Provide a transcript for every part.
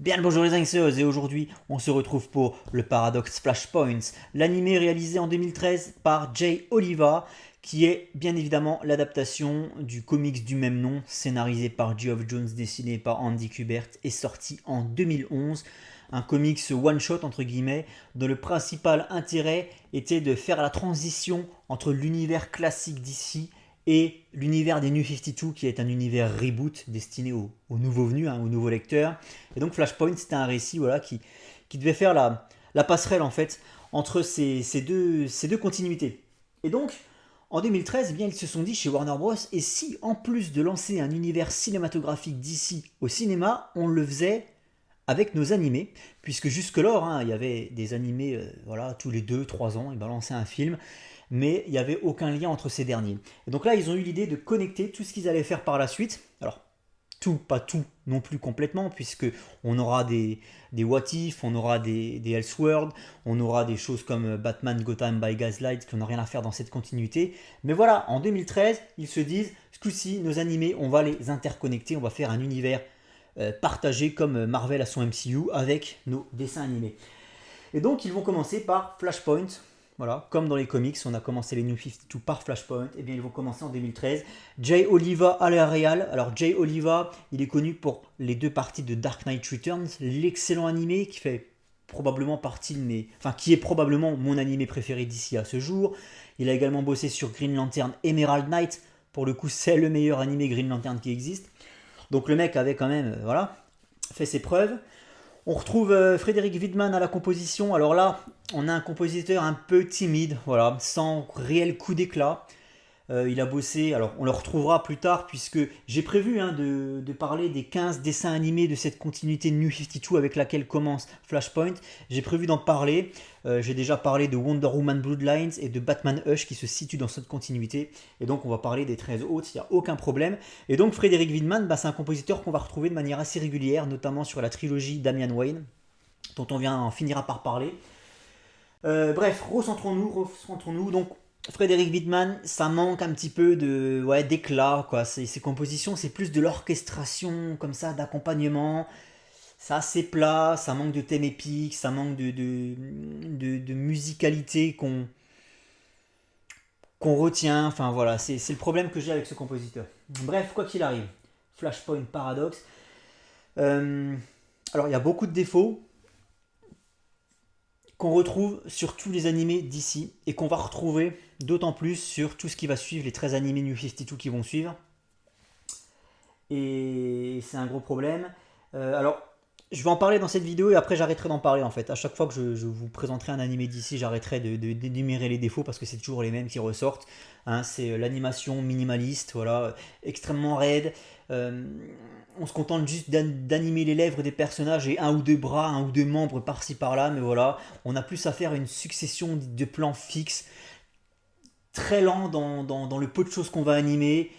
Bien le bonjour les anxieuse et aujourd'hui on se retrouve pour le Paradox Flashpoints, l'animé réalisé en 2013 par Jay Oliva qui est bien évidemment l'adaptation du comics du même nom scénarisé par Geoff Johns, dessiné par Andy Kubert et sorti en 2011. Un comics one-shot entre guillemets dont le principal intérêt était de faire la transition entre l'univers classique d'ici et l'univers des New 52 qui est un univers reboot destiné aux nouveaux venus, aux nouveaux lecteurs. Et donc Flashpoint c'était un récit voilà, qui devait faire la passerelle en fait entre ces deux continuités. Et donc en 2013, eh bien, ils se sont dit chez Warner Bros. Et si en plus de lancer un univers cinématographique d'ici au cinéma, on le faisait avec nos animés, puisque jusque-là, il y avait des animés voilà, tous les 2 3 ans, ils balançaient un film, mais il n'y avait aucun lien entre ces derniers. Et donc là, ils ont eu l'idée de connecter tout ce qu'ils allaient faire par la suite. Alors, tout, pas tout non plus complètement, puisque on aura des What If, on aura des Elseworlds, on aura des choses comme Batman Gotham by Gaslight qui n'ont rien à faire dans cette continuité. Mais voilà, en 2013, ils se disent, ce coup-ci, nos animés, on va les interconnecter, on va faire un univers partagé comme Marvel a son MCU avec nos dessins animés. Et donc ils vont commencer par Flashpoint. Voilà, comme dans les comics, on a commencé les New 52 par Flashpoint, et bien ils vont commencer en 2013. Jay Oliva à la réal. Alors Jay Oliva, il est connu pour les 2 parties de Dark Knight Returns, l'excellent animé qui fait probablement partie de mes, enfin qui est probablement mon animé préféré d'ici à ce jour. Il a également bossé sur Green Lantern Emerald Knight. Pour le coup, c'est le meilleur animé Green Lantern qui existe. Donc le mec avait quand même, voilà, fait ses preuves. On retrouve Frédéric Widman à la composition. Alors là, on a un compositeur un peu timide, voilà, sans réel coup d'éclat. Il a bossé, alors on le retrouvera plus tard, puisque j'ai prévu de parler des 15 dessins animés de cette continuité New 52 avec laquelle commence Flashpoint. J'ai prévu d'en parler. J'ai déjà parlé de Wonder Woman Bloodlines et de Batman Hush qui se situent dans cette continuité. Et donc on va parler des 13 autres, il n'y a aucun problème. Et donc Frédéric Widman, c'est un compositeur qu'on va retrouver de manière assez régulière, notamment sur la trilogie Damian Wayne, dont on finira par parler. Bref, recentrons-nous. Donc Frédéric Widman, ça manque un petit peu d'éclat, quoi. Ses compositions, c'est plus de l'orchestration, comme ça, d'accompagnement. C'est assez plat, ça manque de thème épique, ça manque de musicalité qu'on retient. Enfin voilà, c'est le problème que j'ai avec ce compositeur. Bref, quoi qu'il arrive, Flashpoint Paradox. Euh, alors il y a beaucoup de défauts qu'on retrouve sur tous les animés d'ici et qu'on va retrouver d'autant plus sur tout ce qui va suivre, les 13 animés New 52 qui vont suivre. Et c'est un gros problème. Alors, je vais en parler dans cette vidéo et après j'arrêterai d'en parler en fait. À chaque fois que je vous présenterai un animé d'ici, j'arrêterai d'énumérer les défauts parce que c'est toujours les mêmes qui ressortent. C'est l'animation minimaliste, voilà, extrêmement raide. Euh, on se contente juste d'animer les lèvres des personnages et un ou deux bras, un ou deux membres par-ci par-là, mais voilà, on a plus à faire une succession de plans fixes, très lents dans le peu de choses qu'on va animer.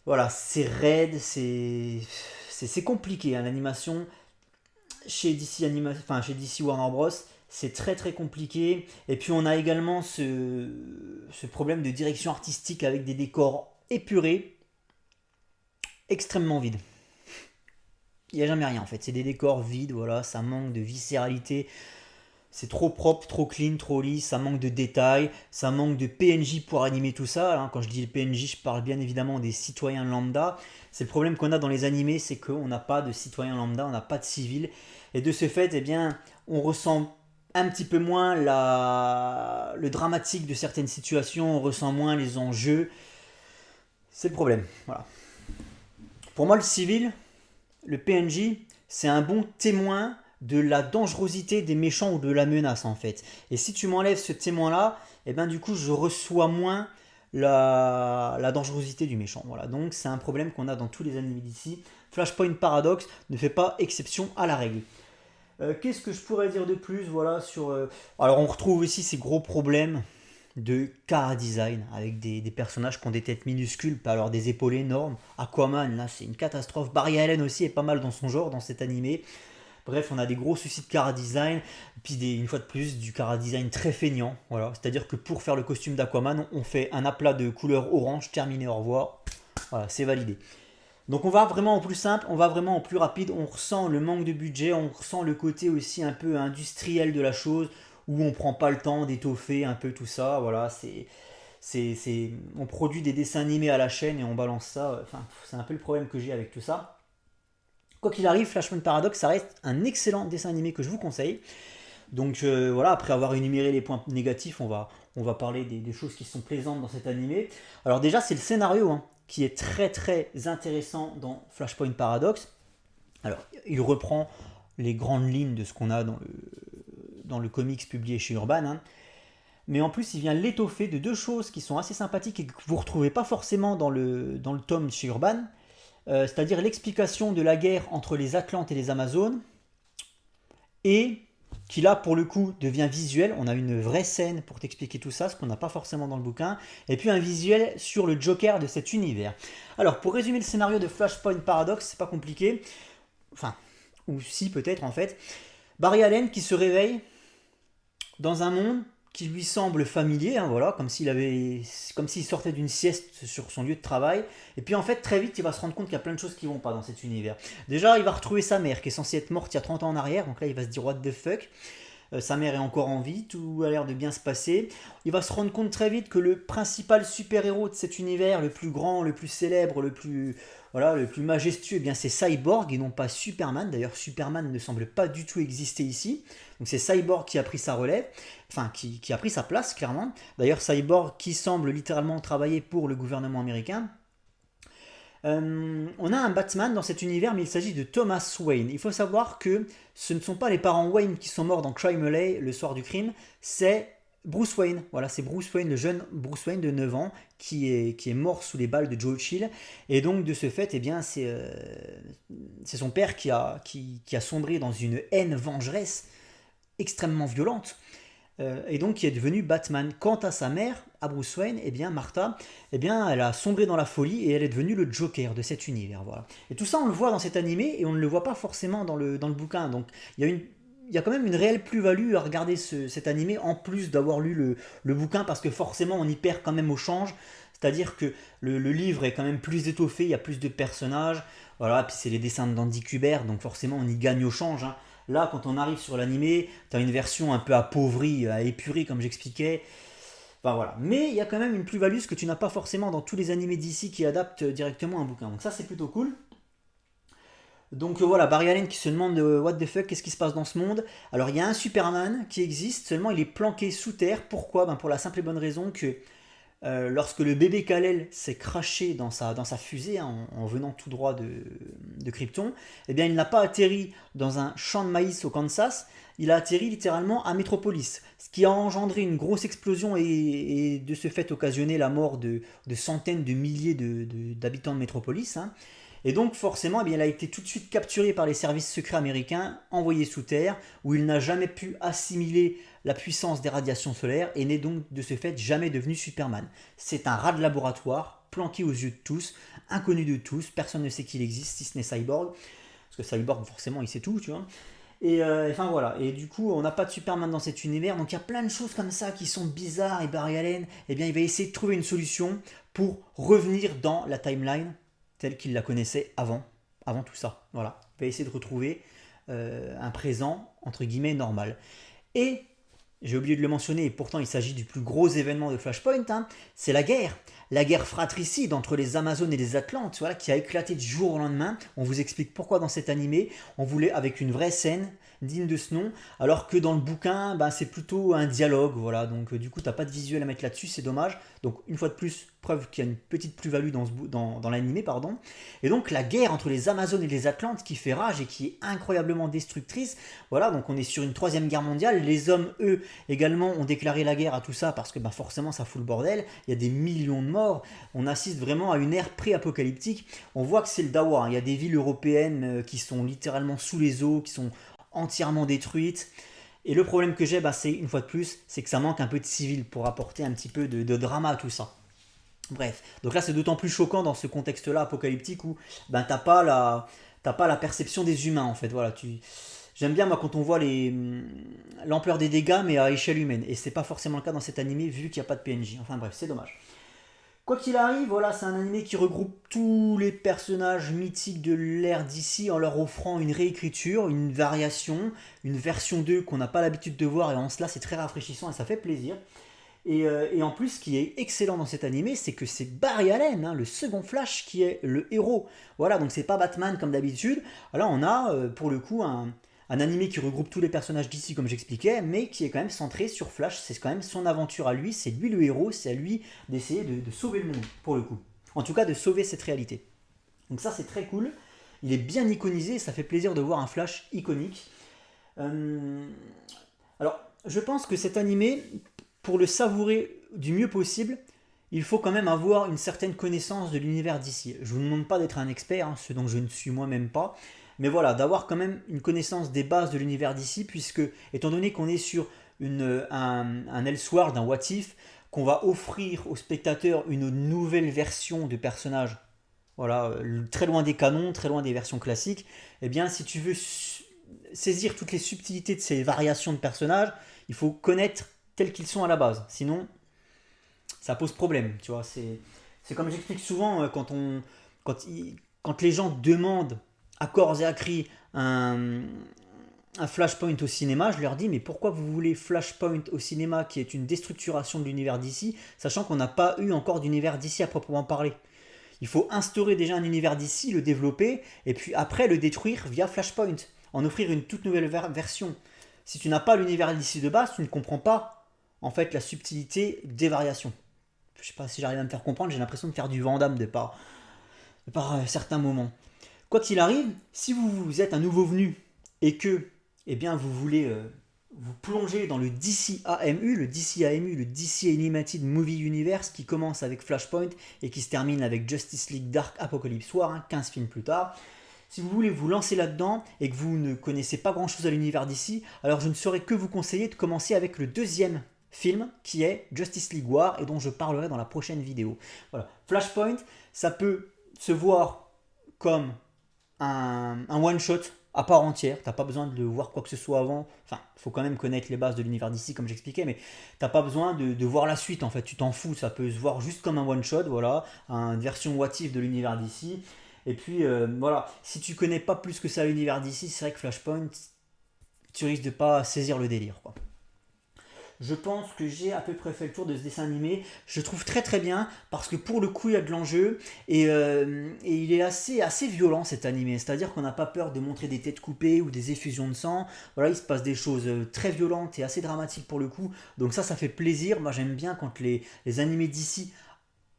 Voilà, c'est raide, c'est compliqué l'animation chez chez DC Warner Bros. C'est très très compliqué. Et puis on a également ce problème de direction artistique avec des décors épurés, extrêmement vides. Il n'y a jamais rien en fait. C'est des décors vides, voilà, ça manque de viscéralité. C'est trop propre, trop clean, trop lisse, ça manque de détails, ça manque de PNJ pour animer tout ça. Quand je dis PNJ, je parle bien évidemment des citoyens lambda. C'est le problème qu'on a dans les animés, c'est qu'on n'a pas de citoyens lambda, on n'a pas de civils. Et de ce fait, eh bien, on ressent un petit peu moins le dramatique de certaines situations, on ressent moins les enjeux. C'est le problème. Voilà. Pour moi, le civil, le PNJ, c'est un bon témoin de la dangerosité des méchants ou de la menace en fait. Et si tu m'enlèves ce témoin-là, et ben du coup je reçois moins la dangerosité du méchant. Voilà, donc c'est un problème qu'on a dans tous les animés d'ici. Flashpoint Paradox ne fait pas exception à la règle. Qu'est-ce que je pourrais dire de plus voilà, sur... Alors on retrouve ici ces gros problèmes de car design avec des personnages qui ont des têtes minuscules, pas alors des épaules énormes. Aquaman, là c'est une catastrophe. Barry Allen aussi est pas mal dans son genre, dans cet animé. Bref, on a des gros soucis de cara design, puis une fois de plus du cara design très feignant. Voilà. C'est-à-dire que pour faire le costume d'Aquaman, on fait un aplat de couleur orange, terminé, au revoir. Voilà, c'est validé. Donc on va vraiment au plus simple, on va vraiment au plus rapide, on ressent le manque de budget, on ressent le côté aussi un peu industriel de la chose, où on prend pas le temps d'étoffer un peu tout ça, voilà, on produit des dessins animés à la chaîne et on balance ça, enfin c'est un peu le problème que j'ai avec tout ça. Quoi qu'il arrive, Flashpoint Paradox, ça reste un excellent dessin animé que je vous conseille. Donc voilà, après avoir énuméré les points négatifs, on va parler des choses qui sont plaisantes dans cet animé. Alors déjà, c'est le scénario hein, qui est très très intéressant dans Flashpoint Paradox. Alors, il reprend les grandes lignes de ce qu'on a dans le comics publié chez Urban, hein. Mais en plus, il vient l'étoffer de deux choses qui sont assez sympathiques et que vous ne retrouvez pas forcément dans le tome chez Urban. C'est-à-dire l'explication de la guerre entre les Atlantes et les Amazones, et qui là pour le coup devient visuel. On a une vraie scène pour t'expliquer tout ça, ce qu'on n'a pas forcément dans le bouquin, et puis un visuel sur le Joker de cet univers. Alors pour résumer le scénario de Flashpoint Paradox, c'est pas compliqué, enfin, ou si peut-être en fait. Barry Allen qui se réveille dans un monde qui lui semble familier, hein, voilà, comme s'il sortait d'une sieste sur son lieu de travail. Et puis en fait, très vite, il va se rendre compte qu'il y a plein de choses qui vont pas dans cet univers. Déjà, il va retrouver sa mère, qui est censée être morte il y a 30 ans en arrière. Donc là, il va se dire what the fuck. Sa mère est encore en vie, tout a l'air de bien se passer. Il va se rendre compte très vite que le principal super-héros de cet univers, le plus grand, le plus célèbre, le plus majestueux, eh bien c'est Cyborg et non pas Superman. D'ailleurs, Superman ne semble pas du tout exister ici. Donc c'est Cyborg qui a pris sa relève, enfin qui a pris sa place clairement. D'ailleurs, Cyborg qui semble littéralement travailler pour le gouvernement américain. On a un Batman dans cet univers, mais il s'agit de Thomas Wayne. Il faut savoir que ce ne sont pas les parents Wayne qui sont morts dans Crime Alley le soir du crime, c'est Bruce Wayne. Voilà, c'est Bruce Wayne, le jeune Bruce Wayne de 9 ans, qui est mort sous les balles de Joe Chill. Et donc, de ce fait, eh bien, c'est son père qui a sombré dans une haine vengeresse extrêmement violente. Et donc qui est devenu Batman. Quant à sa mère, à Bruce Wayne, eh bien Martha, eh bien elle a sombré dans la folie et elle est devenue le Joker de cet univers. Voilà. Et tout ça on le voit dans cet animé et on ne le voit pas forcément dans le bouquin. Donc il y a quand même une réelle plus-value à regarder cet animé en plus d'avoir lu le bouquin parce que forcément on y perd quand même au change. C'est-à-dire que le livre est quand même plus étoffé, il y a plus de personnages. Voilà, puis c'est les dessins d'Andy Kubert, donc forcément on y gagne au change, hein. Là, quand on arrive sur l'animé, tu as une version un peu appauvrie, épurée, comme j'expliquais. Enfin voilà. Mais il y a quand même une plus-value, ce que tu n'as pas forcément dans tous les animés d'ici qui adaptent directement un bouquin. Donc ça, c'est plutôt cool. Donc voilà, Barry Allen qui se demande what the fuck, qu'est-ce qui se passe dans ce monde. Alors il y a un Superman qui existe, seulement il est planqué sous terre. Pourquoi ? Pour la simple et bonne raison que lorsque le bébé Kal-El s'est craché dans sa fusée hein, en venant tout droit de Krypton, eh bien il n'a pas atterri dans un champ de maïs au Kansas, il a atterri littéralement à Metropolis, ce qui a engendré une grosse explosion et de ce fait occasionné la mort de centaines de milliers d'habitants de Metropolis, hein. Et donc forcément, eh bien, il a été tout de suite capturé par les services secrets américains, envoyé sous terre, où il n'a jamais pu assimiler la puissance des radiations solaires et n'est donc de ce fait jamais devenu Superman. C'est un rat de laboratoire, planqué aux yeux de tous, inconnu de tous, personne ne sait qu'il existe si ce n'est Cyborg, parce que Cyborg forcément il sait tout, tu vois. Et enfin voilà, et du coup on n'a pas de Superman dans cet univers, donc il y a plein de choses comme ça qui sont bizarres et Barry Allen, eh bien il va essayer de trouver une solution pour revenir dans la timeline telle qu'il la connaissait avant tout ça. Voilà, il va essayer de retrouver un présent entre guillemets normal. Et j'ai oublié de le mentionner, et pourtant il s'agit du plus gros événement de Flashpoint, hein, c'est la guerre fratricide entre les Amazones et les Atlantes, voilà, qui a éclaté du jour au lendemain. On vous explique pourquoi dans cet animé, on voulait avec une vraie scène digne de ce nom, alors que dans le bouquin, c'est plutôt un dialogue, voilà, donc du coup t'as pas de visuel à mettre là-dessus, c'est dommage. Donc une fois de plus, preuve qu'il y a une petite plus-value dans l'animé, pardon. Et donc la guerre entre les Amazones et les Atlantes qui fait rage et qui est incroyablement destructrice, voilà, donc on est sur une troisième guerre mondiale, les hommes, eux, également ont déclaré la guerre à tout ça parce que forcément ça fout le bordel, il y a des millions de morts, on assiste vraiment à une ère pré-apocalyptique, on voit que c'est le dawa, hein. Il y a des villes européennes qui sont littéralement sous les eaux, qui sont entièrement détruites. Et le problème que j'ai, c'est une fois de plus, c'est que ça manque un peu de civil pour apporter un petit peu de drama à tout ça. Bref, donc là c'est d'autant plus choquant dans ce contexte-là apocalyptique où t'as pas la perception des humains en fait. Voilà, j'aime bien moi quand on voit l'ampleur des dégâts mais à échelle humaine et c'est pas forcément le cas dans cet animé vu qu'il n'y a pas de PNJ. Enfin bref, c'est dommage. Quoi qu'il arrive, voilà, c'est un animé qui regroupe tous les personnages mythiques de l'ère d'ici en leur offrant une réécriture, une variation, une version 2 qu'on n'a pas l'habitude de voir et en cela c'est très rafraîchissant et ça fait plaisir. Et en plus, ce qui est excellent dans cet animé, c'est que c'est Barry Allen, hein, le second Flash, qui est le héros. Voilà, donc c'est pas Batman comme d'habitude. Là, on a pour le coup un animé qui regroupe tous les personnages d'ici, comme j'expliquais, mais qui est quand même centré sur Flash. C'est quand même son aventure à lui, c'est lui le héros, c'est à lui d'essayer de sauver le monde, pour le coup. En tout cas, de sauver cette réalité. Donc ça, c'est très cool. Il est bien iconisé, ça fait plaisir de voir un Flash iconique. Euh, Alors, je pense que cet animé, pour le savourer du mieux possible, il faut quand même avoir une certaine connaissance de l'univers d'ici. Je ne vous demande pas d'être un expert, hein, ce dont je ne suis moi-même pas, mais voilà, d'avoir quand même une connaissance des bases de l'univers d'ici, puisque, étant donné qu'on est sur un Elseworld, un What If, qu'on va offrir aux spectateurs une nouvelle version de personnage, voilà, très loin des canons, très loin des versions classiques, eh bien, si tu veux saisir toutes les subtilités de ces variations de personnages, il faut connaître tels qu'ils sont à la base. Sinon, ça pose problème. Tu vois, c'est comme j'explique souvent quand les gens demandent à corps et à cri un Flashpoint au cinéma, je leur dis mais pourquoi vous voulez Flashpoint au cinéma qui est une déstructuration de l'univers d'ici, sachant qu'on n'a pas eu encore d'univers d'ici à proprement parler. Il faut instaurer déjà un univers d'ici, le développer, et puis après le détruire via Flashpoint, en offrir une toute nouvelle version. Si tu n'as pas l'univers d'ici de base, tu ne comprends pas en fait la subtilité des variations. Je ne sais pas si j'arrive à me faire comprendre, j'ai l'impression de faire du Van Damme de par certains moments. Quoi qu'il arrive, si vous êtes un nouveau venu et que eh bien, vous voulez vous plonger dans le DC AMU, le DC AMU, le DC Animated Movie Universe qui commence avec Flashpoint et qui se termine avec Justice League Dark Apocalypse War, hein, 15 films plus tard. Si vous voulez vous lancer là-dedans et que vous ne connaissez pas grand-chose à l'univers d'ici, alors je ne saurais que vous conseiller de commencer avec le deuxième film qui est Justice League War et dont je parlerai dans la prochaine vidéo. Voilà. Flashpoint, ça peut se voir comme un one-shot à part entière. T'as pas besoin de voir quoi que ce soit avant. Enfin, il faut quand même connaître les bases de l'univers d'ici, comme j'expliquais, mais t'as pas besoin de voir la suite. En fait, tu t'en fous. Ça peut se voir juste comme un one-shot, voilà, une version what if de l'univers d'ici. Et puis voilà, si tu connais pas plus que ça l'univers d'ici, c'est vrai que Flashpoint, tu risques de pas saisir le délire, quoi. Je pense que j'ai à peu près fait le tour de ce dessin animé. Je le trouve très très bien parce que pour le coup il y a de l'enjeu et il est assez violent cet animé. C'est-à-dire qu'on n'a pas peur de montrer des têtes coupées ou des effusions de sang. Voilà, il se passe des choses très violentes et assez dramatiques pour le coup. Donc ça fait plaisir. Moi j'aime bien quand les animés d'ici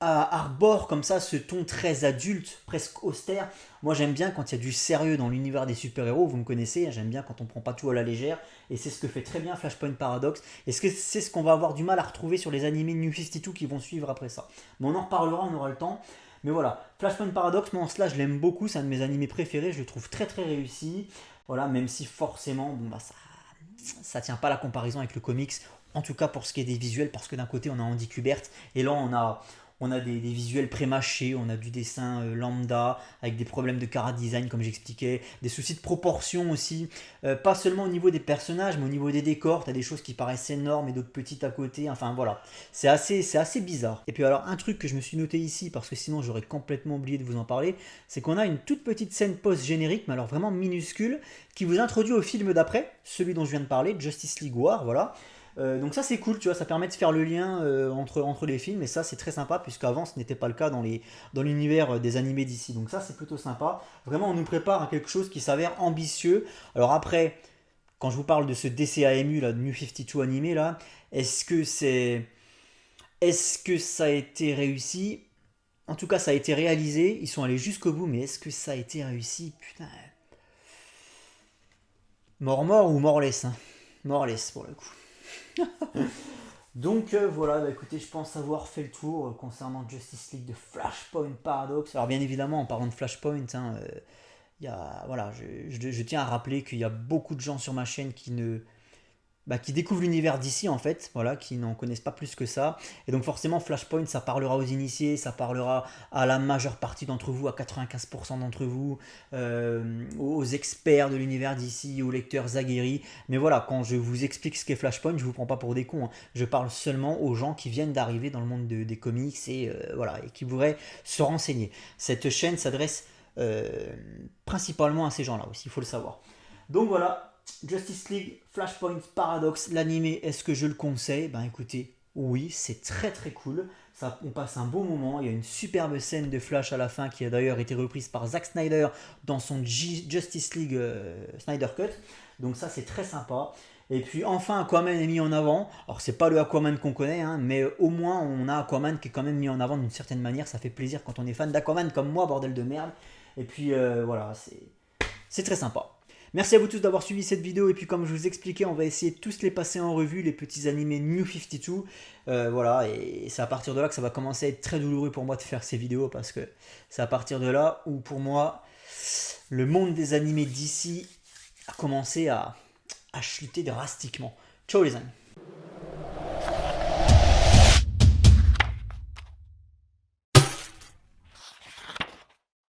arbore comme ça ce ton très adulte, presque austère. Moi j'aime bien quand il y a du sérieux dans l'univers des super-héros, vous me connaissez, j'aime bien quand on prend pas tout à la légère, et c'est ce que fait très bien Flashpoint Paradox, et c'est ce qu'on va avoir du mal à retrouver sur les animés New 52 qui vont suivre après ça. Mais on en reparlera, on aura le temps. Mais voilà, Flashpoint Paradox, moi en cela je l'aime beaucoup, c'est un de mes animés préférés, je le trouve très très réussi. Voilà, même si forcément, bon bah ça tient pas la comparaison avec le comics, en tout cas pour ce qui est des visuels, parce que d'un côté on a Andy Kubert, et là on a des visuels pré-mâchés, on a du dessin lambda, avec des problèmes de chara design comme j'expliquais, des soucis de proportion aussi, pas seulement au niveau des personnages, mais au niveau des décors, tu as des choses qui paraissent énormes et d'autres petites à côté, enfin voilà, c'est assez bizarre. Et puis alors un truc que je me suis noté ici, parce que sinon j'aurais complètement oublié de vous en parler, c'est qu'on a une toute petite scène post-générique, mais alors vraiment minuscule, qui vous introduit au film d'après, celui dont je viens de parler, Justice League War, voilà. Donc ça c'est cool, tu vois, ça permet de faire le lien entre les films et ça c'est très sympa puisqu'avant ce n'était pas le cas dans l'univers des animés d'ici. Donc ça c'est plutôt sympa. Vraiment on nous prépare à quelque chose qui s'avère ambitieux. Alors après, quand je vous parle de ce DCAMU, là, de New 52 animé là, est-ce que ça a été réussi? En tout cas ça a été réalisé, ils sont allés jusqu'au bout, mais est-ce que ça a été réussi? Putain. Mort ou morless, hein. Morless pour le coup. Donc voilà, bah, écoutez, je pense avoir fait le tour concernant Justice League de Flashpoint Paradox. Alors bien évidemment, en parlant de Flashpoint, hein, voilà, je tiens à rappeler qu'il y a beaucoup de gens sur ma chaîne qui ne qui découvrent l'univers d'ici en fait, voilà, qui n'en connaissent pas plus que ça. Et donc forcément Flashpoint, ça parlera aux initiés, ça parlera à la majeure partie d'entre vous, à 95% d'entre vous, aux experts de l'univers d'ici, aux lecteurs aguerris. Mais voilà, quand je vous explique ce qu'est Flashpoint, je vous prends pas pour des cons, hein. Je parle seulement aux gens qui viennent d'arriver dans le monde des comics et voilà, et qui voudraient se renseigner. Cette chaîne s'adresse principalement à ces gens-là aussi, il faut le savoir. Donc voilà, Justice League, Flashpoint, Paradox, l'animé, est-ce que je le conseille? Ben écoutez, oui, c'est très très cool. Ça, on passe un bon moment. Il y a une superbe scène de Flash à la fin qui a d'ailleurs été reprise par Zack Snyder dans son Justice League Snyder Cut. Donc ça, c'est très sympa. Et puis enfin, Aquaman est mis en avant. Alors c'est pas le Aquaman qu'on connaît, hein, mais au moins on a Aquaman qui est quand même mis en avant d'une certaine manière. Ça fait plaisir quand on est fan d'Aquaman comme moi, bordel de merde. Et puis voilà, c'est très sympa. Merci à vous tous d'avoir suivi cette vidéo et puis comme je vous expliquais, on va essayer de tous les passer en revue, les petits animés New 52. Voilà, et c'est à partir de là que ça va commencer à être très douloureux pour moi de faire ces vidéos parce que c'est à partir de là où pour moi, le monde des animés d'ici a commencé à chuter drastiquement. Ciao les amis.